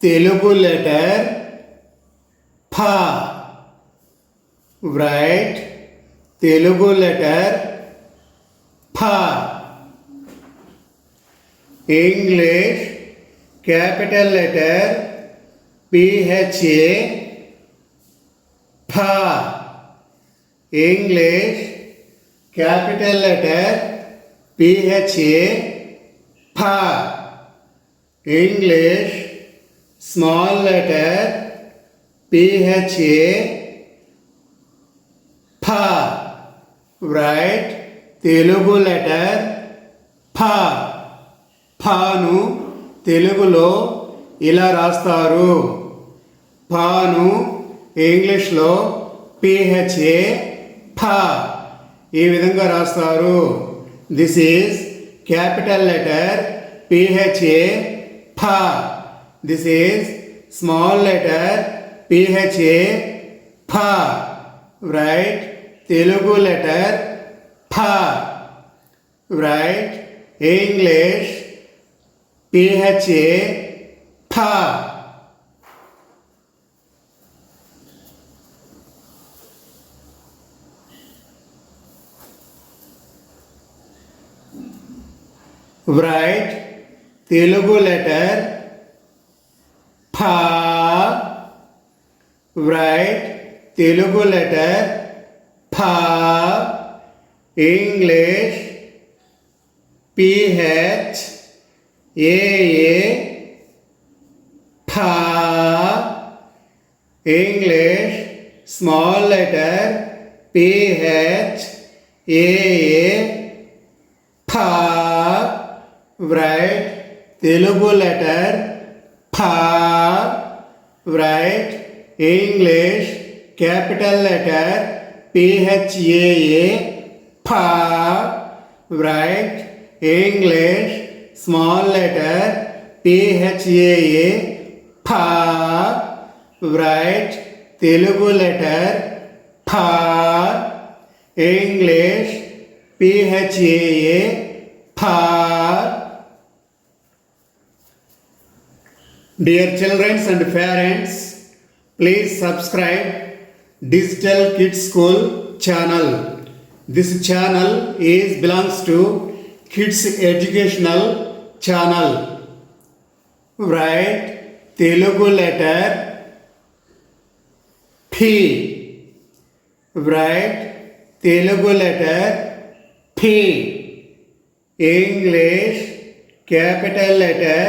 Telugu letter ఫ. Write Telugu letter ఫ. English capital letter PHA ఫ. English capital letter PHA ఫ. English small letter PHA ఫ. Write తెలుగు లెటర్ ఫ. ఫను తెలుగులో ఇలా రాస్తారు. ఫను ఇంగ్లీష్లో PHA ఫ ఈ విధంగా రాస్తారు. This is capital letter PHA ఫ. This is small letter PHA ఫ. రైట్ తెలుగు లెటర్ ఫ. రైట్ ఇంగ్లీష్ PHA ఫ. Write తెలుగు లెటర్ ఫ. Write తెలుగు లెటర్ ఫ. ఇంగ్లీష్ PHAA ఫ. ఇంగ్లీష్ స్మాల్ లెటర్ PHAA ఫ. Write తెలుగు లెటర్ ఫ. Write English capital letter PHAA ఫ. Write English small letter PHAA ఫ. Write తెలుగు లెటర్ ఫ. ఇంగ్లీష్ PHAA ఫ. Dear children and parents, please subscribe Digital Kids School channel. This channel belongs to Kids Educational channel. Write Telugu letter P. Write Telugu letter P. English capital letter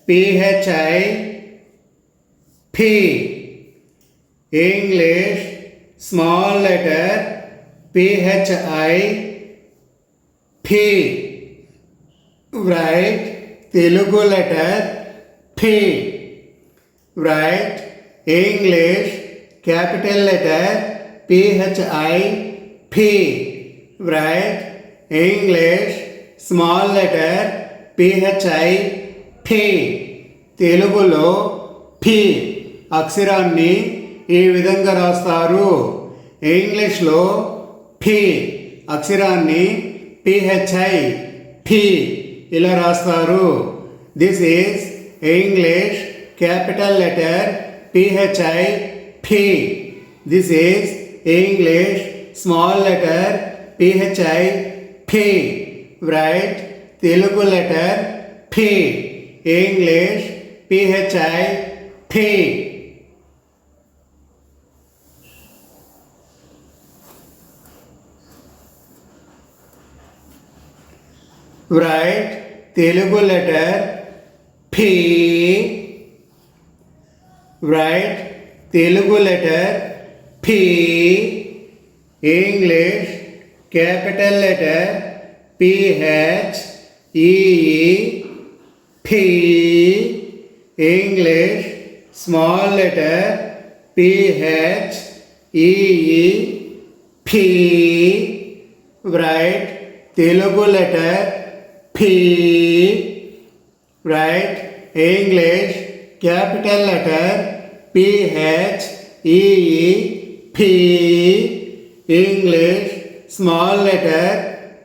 PHI P. English small letter PHI P. Write Telugu letter P. Write English capital letter PHI P. Write English small letter PHI P. తెలుగులో P అక్షరాన్ని ఈ విధంగా రాస్తారు. ఇంగ్లీష్లో P అక్షరాన్ని PHI P ఇలా రాస్తారు. This is English capital letter PHI P. This is English small letter PHI P. Write Telugu letter P. English PHI P. Write Telugu letter P. Write Telugu letter P. English capital letter PHEE P. English small letter PHEE P. Write Telugu letter P. Write English capital letter PHEE P. English small letter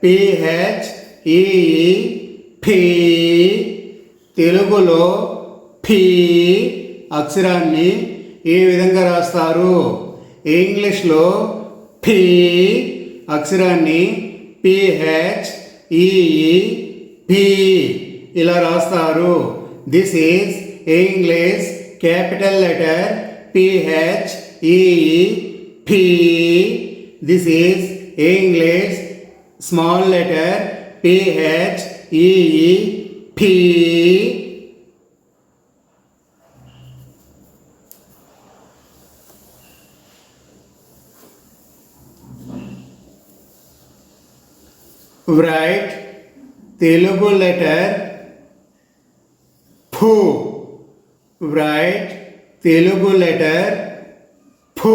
PHEE P. తెలుగులో P fee అక్షరాన్ని ఈ విధంగా రాస్తారు. ఇంగ్లీష్లో fee అక్షరాన్ని pH EE P ఇలా రాస్తారు. This is English capital letter pH EE P. This is English small letter pH EE P. Write Telugu letter Phu. Write Telugu letter Phu.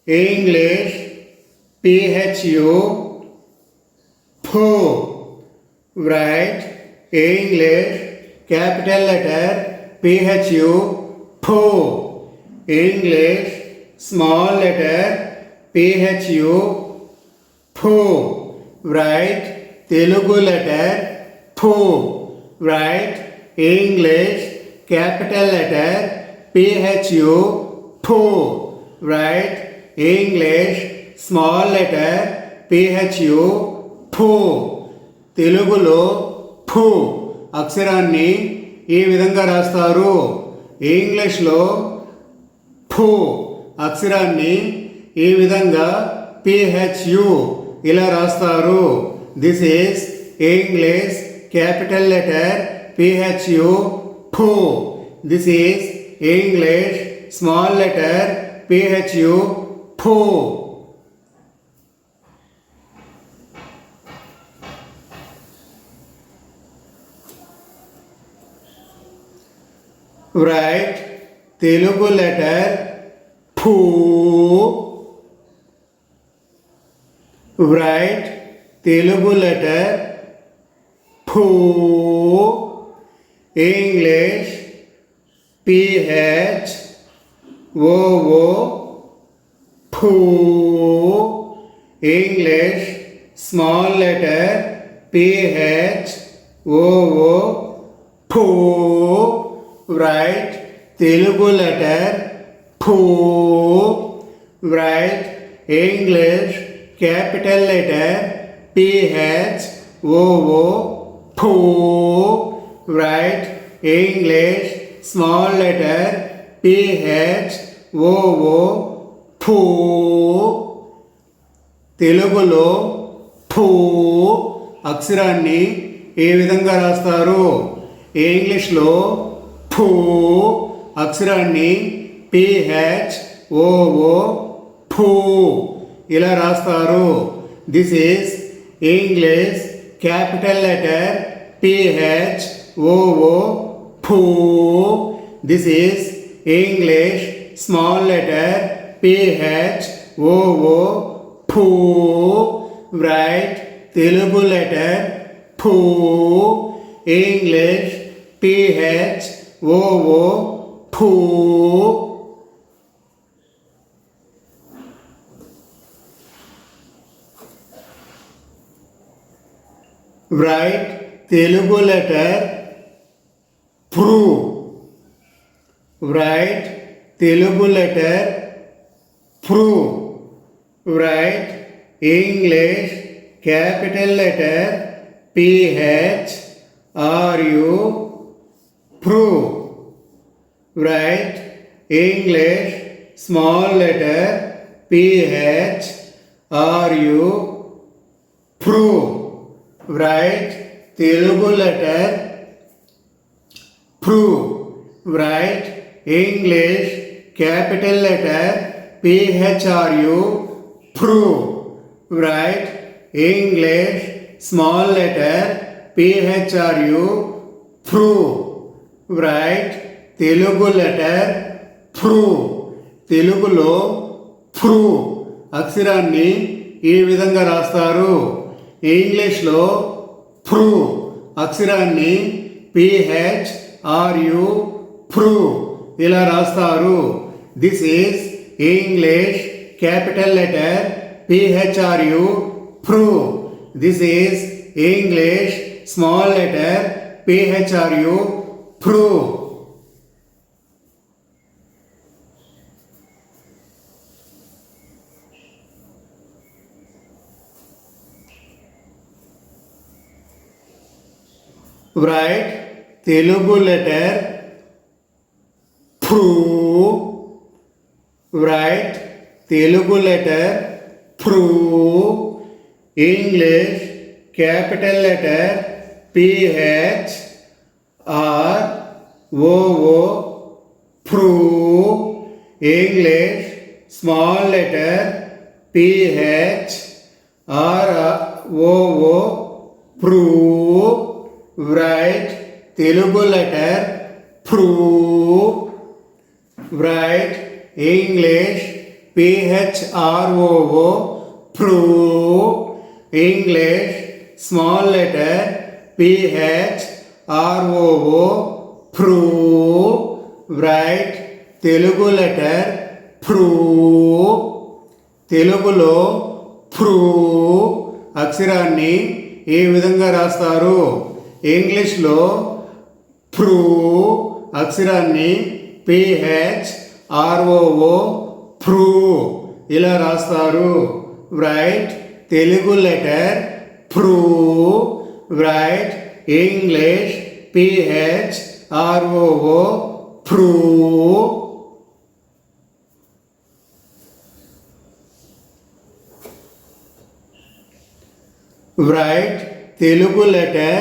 English PHU Phu. Write English capital letter PHU Phu. English small letter PHU Phu. Write Telugu letter Phu. Write English capital letter PHU Phu. Write English small letter PHU Phu. తెలుగులో ఫు అక్షరాన్ని ఈ విధంగా రాస్తారు. ఇంగ్లీష్లో ఫు అక్షరాన్ని ఈ విధంగా PHU ఇలా రాస్తారు. This is English capital letter PHU ఫు. This is English small letter PHU ఫు. Write Telugu letter Phu. Write Telugu letter Phu. English PHOO Phu. English small letter PHOO Phu. Write Telugu letter Phu. Write English capital letter PHOO Phu. Write English small letter PHOO Phu. తెలుగులో ఫు అక్షరాన్ని ఏ విధంగా రాస్తారు. ఇంగ్లీష్లో ఫు అక్షరాన్ని PHOO ఫు ఇలా రాస్తారు. This is English capital letter PHOO ఫు. This is English small letter PHOO ఫు. రైట్ తెలుగు లెటర్ ఫు. ఇంగ్లీష్ PHOO ఫు. Write Telugu letter Pru. Write Telugu letter Pru. Write English capital letter PHRU Pru. Write English small letter PHRU Pru. Write Telugu letter Pru. Write English capital letter PHRU Pru. Write English small letter PHRU Pru. Write Telugu letter Pru. తెలుగులో Pru అక్షరాన్ని ఈ విధంగా రాస్తారు. ఇంగ్లీష్లో Pru అక్షరాన్ని PHRU Pru ఇలా రాస్తారు. This is English capital letter PHRU Pru. This is English small letter PHRU prove. Write Telugu letter prove. Write Telugu letter prove. English capital letter PH R O O prove. English small letter PH R O O prove. Write Telugu letter prove. Write English PHROO prove. English small letter PHROO prove. Write Telugu letter prove. తెలుగులో prove అక్షరాన్ని ఏ విధంగా రాస్తారు? ఇంగ్లీష్లో prove అక్షరాన్ని PHROO prove ఇలా రాస్తారు. Write Telugu letter prove. Right English PHROO prove. Write Telugu letter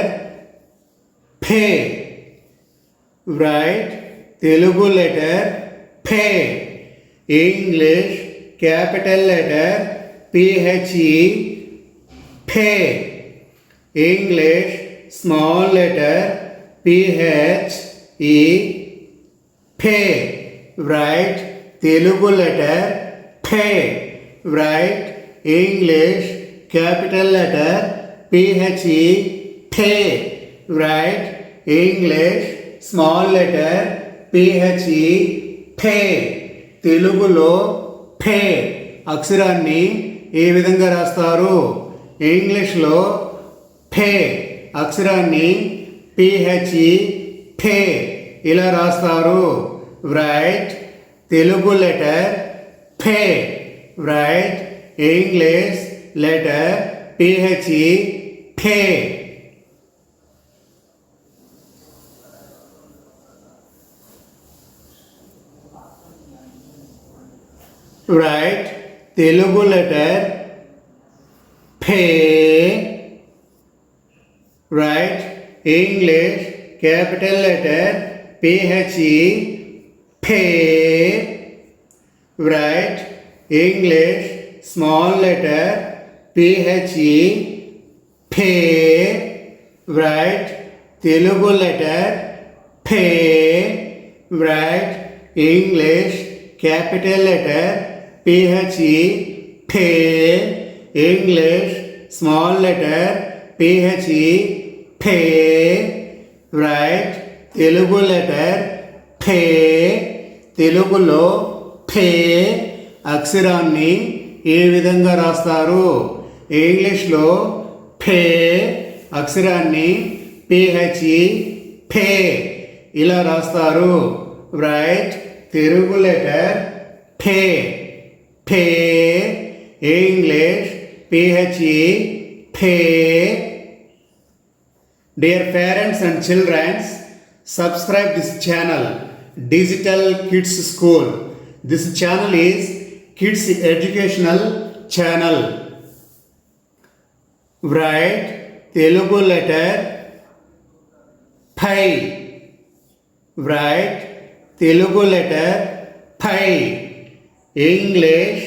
phe. Write Telugu letter phe. English capital letter PHE phe. English small letter PHE phe. Write Telugu letter phe. Write English capital letter PHE phe. Write English small letter PHE phe. తెలుగులో phe అక్షరాన్ని ఏ విధంగా రాస్తారు? ఇంగ్లీష్లో phe అక్షరాన్ని PHE phe ఇలా రాస్తారు. Write Telugu letter phe. Right English letter PHE phe. Write Telugu letter phe. Write English capital letter PHE phe. Write English small letter PHE phe. Write Telugu letter phe. Write English capital letter PHE phe. English small letter PHE phe. Write Telugu letter phe. తెలుగులో phe అక్షరాన్ని ఏ విధంగా రాస్తారు? ఇంగ్లీష్లో phe అక్షరాన్ని PHE phe ఇలా రాస్తారు. Write Telugu letter phe. phe English PHE phe. Dear parents and children, subscribe this channel Digital Kids School. This channel is kids educational channel. Write Telugu letter phi. Write Telugu letter phi. English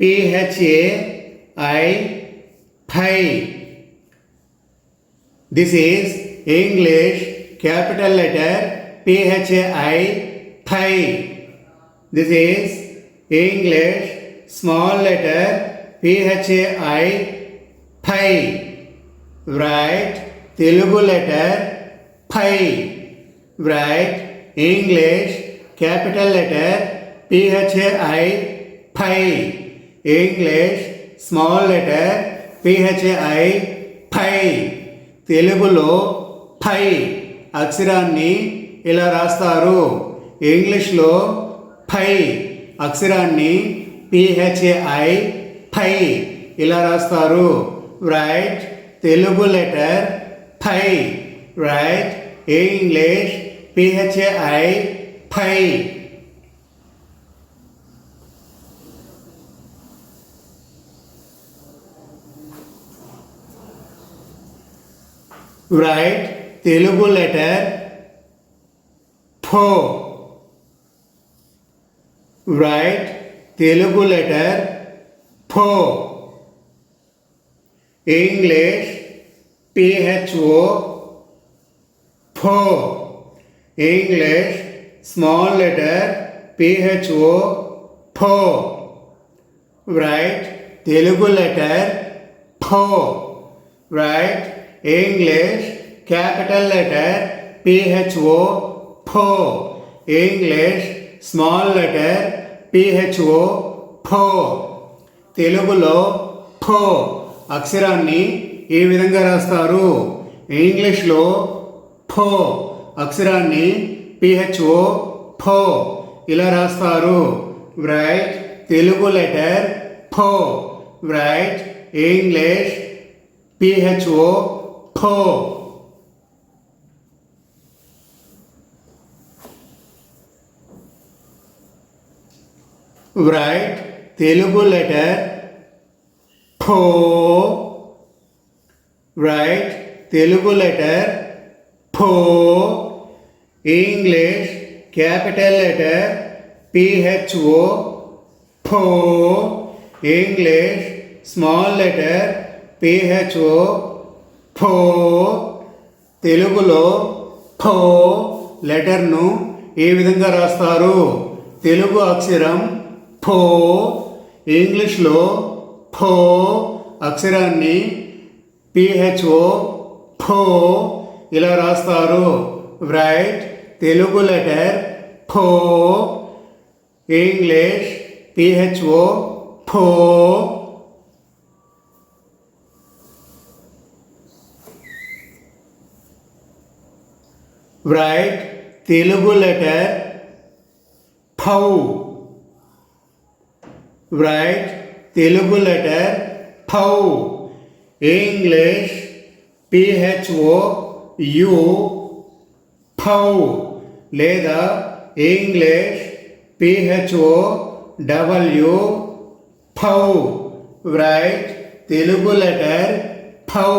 PHAI phi. This is English capital letter PHAI phi. This is English small letter PHAI phi. Write Telugu letter phi. Write English capital letter PHAI phi. English small letter PHAI phi. తెలుగులో phi అక్షరాన్ని ఇలా రాస్తారు. ఇంగ్లీష్లో ఫై అక్షరాన్ని PHAI ఫై ఇలా రాస్తారు. Write Telugu letter ఫై. Right English PHAI ఫై. Right Telugu letter ఫో. Write Telugu letter ఫో. ఇంగ్లీష్ PHO ఫో. ఇంగ్లీష్ స్మాల్ లెటర్ PHO ఫో. రైట్ తెలుగు లెటర్ ఫో. Right English capital letter PHO ఫో. ఇంగ్లీష్ స్మాల్ లెటర్ PHO ఫో. తెలుగులో ఫో అక్షరాన్ని ఈ విధంగా రాస్తారు. ఇంగ్లీష్లో ఫో అక్షరాన్ని PHO ఫో ఇలా రాస్తారు. రైట్ తెలుగు లెటర్ ఫో. రైట్ ఇంగ్లీష్ PHO ఫో. రైట్ తెలుగు లెటర్ ఫో. రైట్ తెలుగు లెటర్ ఫో. ఇంగ్లీష్ క్యాపిటల్ లెటర్ PHO ఫో. ఇంగ్లీష్ స్మాల్ లెటర్ PHO ఫో. తెలుగులో ఫో లెటర్ను ఈ విధంగా రాస్తారు. తెలుగు అక్షరం ఫో. ఇంగ్లీష్లో ఫో అక్షరాన్ని PHO ఫో ఇలా రాస్తారు. రైట్ తెలుగు లెటర్ ఫో. ఇంగ్లీష్ PHO ఫో. రైట్ తెలుగు లెటర్ ఫౌ. రైట్ తెలుగు లెటర్ ఫౌ. ఇంగ్లీష్ PHO యు ఫౌ లేదా ఇంగ్లీష్ PHO W ఫౌ. రైట్ తెలుగు లెటర్ ఫౌ.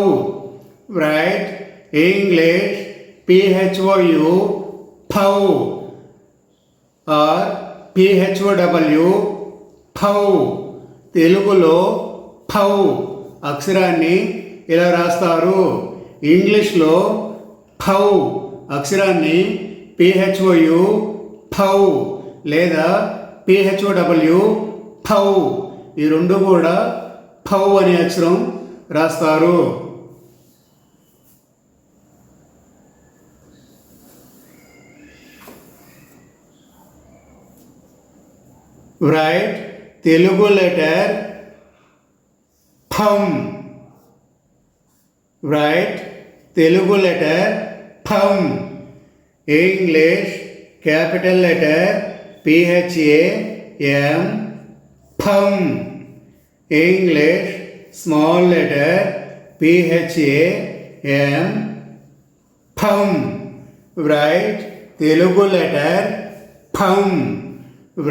రైట్ ఇంగ్లీష్ PHO యు ఫౌ ఆర్ PHOW ఫౌ. తెలుగులో ఫౌ అక్షరాన్ని ఇలా రాస్తారు. ఇంగ్లీష్లో ఫౌ అక్షరాన్ని PHOU ఫౌ లేదా PHOW ఫౌ ఈ రెండు కూడా ఫౌ అనే అక్షరం రాస్తారు. రైట్ తెలుగు లెటర్ థమ్. రైట్ తెలుగు లెటర్ థమ్. ఇంగ్లీష్ క్యాపిటల్ లెటర్ PHAM థమ్. ఇంగ్లీష్ స్మాల్ లెటర్ PHAM థమ్. రైట్ తెలుగు లెటర్ థమ్.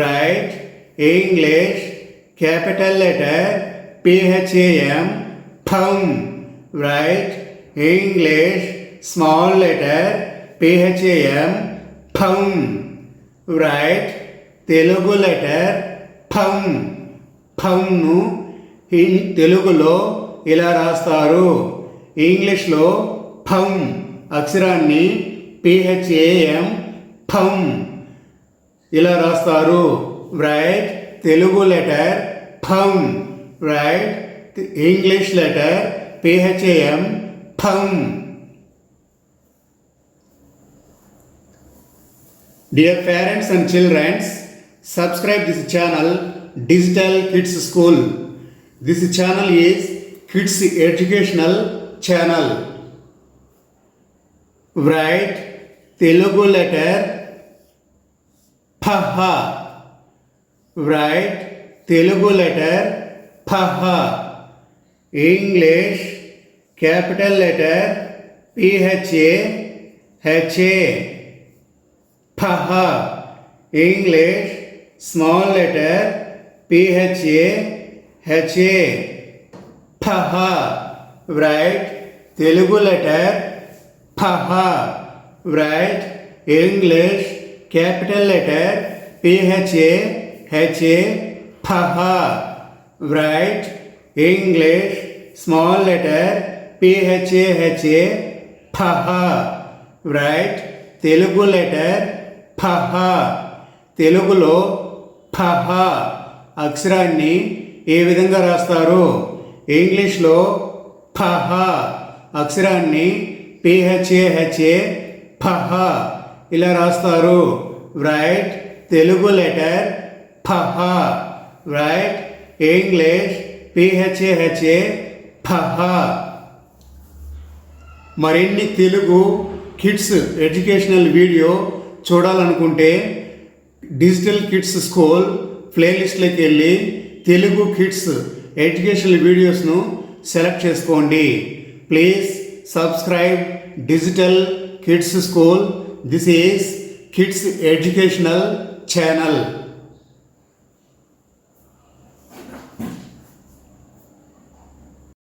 Write English capital letter PHAM థమ్. Write English small letter PHAM థమ్. రైట్ తెలుగు లెటర్ థమ్. థమ్ను తెలుగులో ఇలా రాస్తారు. ఇంగ్లీష్లో థమ్ అక్షరాన్ని PHAM థమ్ ఇలా రాస్తారు. రైట్ తెలుగు లెటర్ థమ్. Write English letter PHAM thumb. Dear parents and children, subscribe this channel Digital Kids School. This channel is kids educational channel. Right Telugu letter pha. Write Telugu letter pha. English capital letter PHA. Pha. English small letter PHA. Pha. Write Telugu letter pha. Write English capital letter PHA. Pha. Write English small letter PHA. Pha. Write Telugu letter pha. తెలుగులో పహ అక్షరాన్ని ఏ విధంగా రాస్తారు? ఇంగ్లీష్లో పహ అక్షరాన్ని PHA పహ ఇలా రాస్తారు. Write Telugu letter పహ. రైట్ ఇంగ్లీష్ PHA పహ. మరిన్ని తెలుగు కిడ్స్ ఎడ్యుకేషనల్ వీడియో చూడాలనుకుంటే డిజిటల్ కిడ్స్ స్కూల్ ప్లేలిస్ట్లోకి వెళ్ళి తెలుగు కిడ్స్ ఎడ్యుకేషనల్ వీడియోస్ను సెలెక్ట్ చేసుకోండి. Please subscribe digital kids school. This is kids educational channel.